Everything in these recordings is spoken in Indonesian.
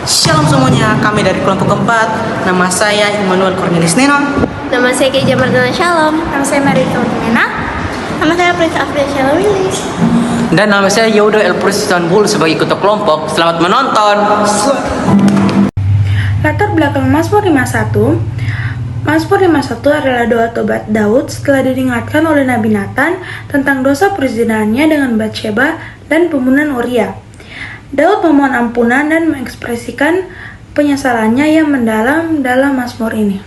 Shalom semuanya, kami dari kelompok keempat. Nama saya Immanuel Cornelis Neno. Nama saya Keja Mardana Shalom. Nama saya Marita Utumena. Nama saya Prince Afril Shalawilis. Dan nama saya Yodo Elprus Istanbul sebagai ketua kelompok. Selamat menonton. Latar belakang Mazmur 51. Mazmur 51 adalah doa tobat Daud setelah diingatkan oleh Nabi Nathan tentang dosa perzinahannya dengan Batsheba dan pembunuhan Uria. Daud memohon ampunan dan mengekspresikan penyesalannya yang mendalam dalam Mazmur ini.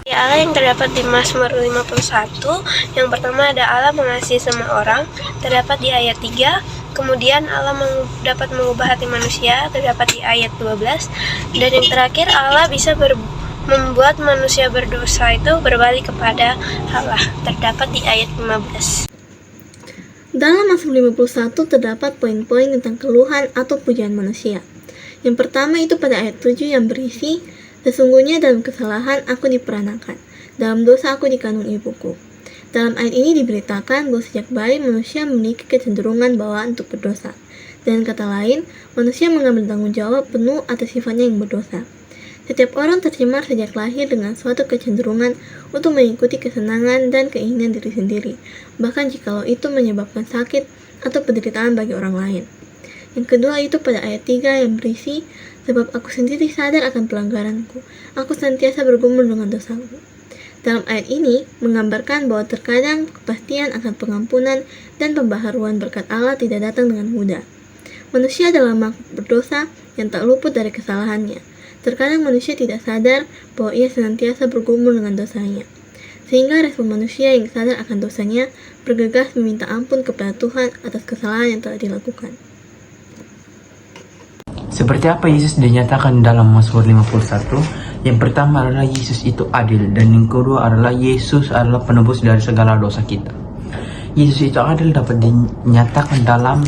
Allah yang terdapat di Mazmur 51, yang pertama ada Allah mengasihi semua orang, terdapat di ayat 3. Kemudian Allah dapat mengubah hati manusia, terdapat di ayat 12. Dan yang terakhir, Allah bisa membuat manusia berdosa itu berbalik kepada Allah, terdapat di ayat 15. Dalam Mazmur 51 terdapat poin-poin tentang keluhan atau pujian manusia. Yang pertama itu pada ayat 7 yang berisi, "Sesungguhnya dalam kesalahan aku diperanakan, dalam dosa aku dikandung ibuku." Dalam ayat ini diberitakan bahwa sejak bayi manusia memiliki kecenderungan bawaan untuk berdosa. Dengan kata lain, manusia mengambil tanggung jawab penuh atas sifatnya yang berdosa. Setiap orang tercemar sejak lahir dengan suatu kecenderungan untuk mengikuti kesenangan dan keinginan diri sendiri, bahkan jikalau itu menyebabkan sakit atau penderitaan bagi orang lain. Yang kedua itu pada ayat 3 yang berisi, "Sebab aku sendiri sadar akan pelanggaranku, aku senantiasa bergumul dengan dosaku." Dalam ayat ini menggambarkan bahwa terkadang kepastian akan pengampunan dan pembaharuan berkat Allah tidak datang dengan mudah. Manusia adalah makhluk berdosa yang tak luput dari kesalahannya. Terkadang manusia tidak sadar bahwa ia senantiasa bergumul dengan dosanya. Sehingga respon manusia yang sadar akan dosanya bergegas meminta ampun kepada Tuhan atas kesalahan yang telah dilakukan. Seperti apa Yesus dinyatakan dalam Mazmur 51? Yang pertama adalah Yesus itu adil, dan yang kedua adalah Yesus adalah penebus dari segala dosa kita. Yesus itu adil dapat dinyatakan dalam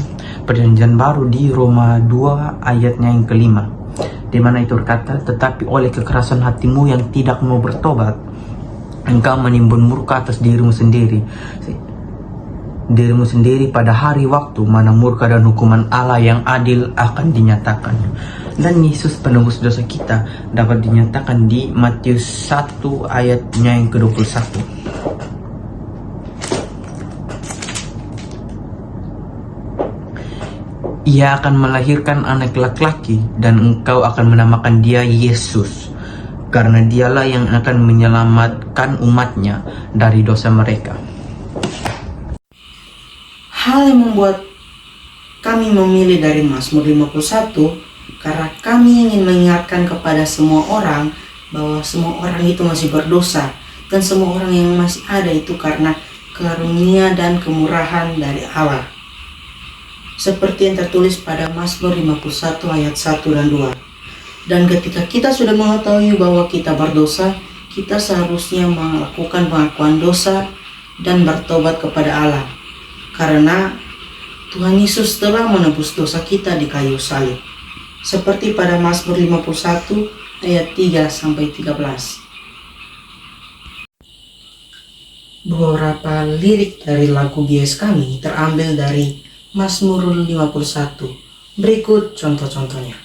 Perjanjian Baru di Roma 2 ayatnya yang kelima, di mana itu berkata, "Tetapi oleh kekerasan hatimu yang tidak mau bertobat, engkau menimbun murka atas dirimu sendiri pada hari waktu mana murka dan hukuman Allah yang adil akan dinyatakan." Dan Yesus penebus dosa kita dapat dinyatakan di Matius 1 ayatnya yang ke-21. "Ia akan melahirkan anak laki-laki dan engkau akan menamakan dia Yesus, karena dialah yang akan menyelamatkan umatnya dari dosa mereka." Hal yang membuat kami memilih dari Mazmur 51 karena kami ingin mengingatkan kepada semua orang bahwa semua orang itu masih berdosa, dan semua orang yang masih ada itu karena karunia dan kemurahan dari Allah. Seperti yang tertulis pada Mazmur 51 ayat 1 dan 2. Dan ketika kita sudah mengetahui bahwa kita berdosa, kita seharusnya melakukan pengakuan dosa dan bertobat kepada Allah. Karena Tuhan Yesus telah menebus dosa kita di kayu salib. Seperti pada Mazmur 51 ayat 3-13. Beberapa lirik dari lagu bias kami terambil dari Mazmur 51. Berikut contoh-contohnya.